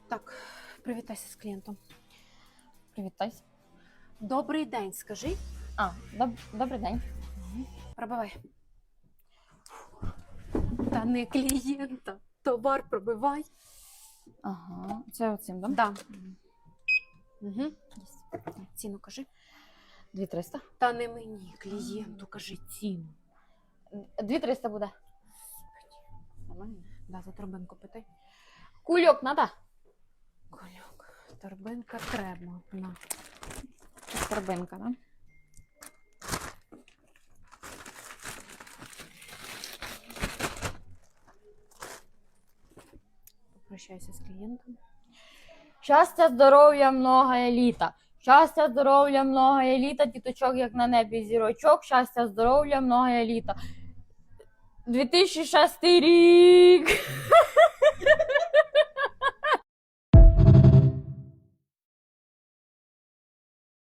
Так, привітайся з клієнтом. Привітайся. Добрий день, скажи. Добрий день. Пробивай. Та не клієнта. Товар пробивай. Ага, це оцим, да? Да. Угу. Ціну кажи. 2300. Та не мені, клієнту, кажи ціну. 2300 буде. Нормально. Да, за торбинку питай. Кульок надо? Кольок, торбинка треба. На. Торбинка, да? Попрощайся з клієнтом. Щастя, здоров'я, многое літа. Щастя, здоров'я, многое літа. Діточок, як на небі зірочок. Щастя, здоров'я, многое літа. 2006 рік.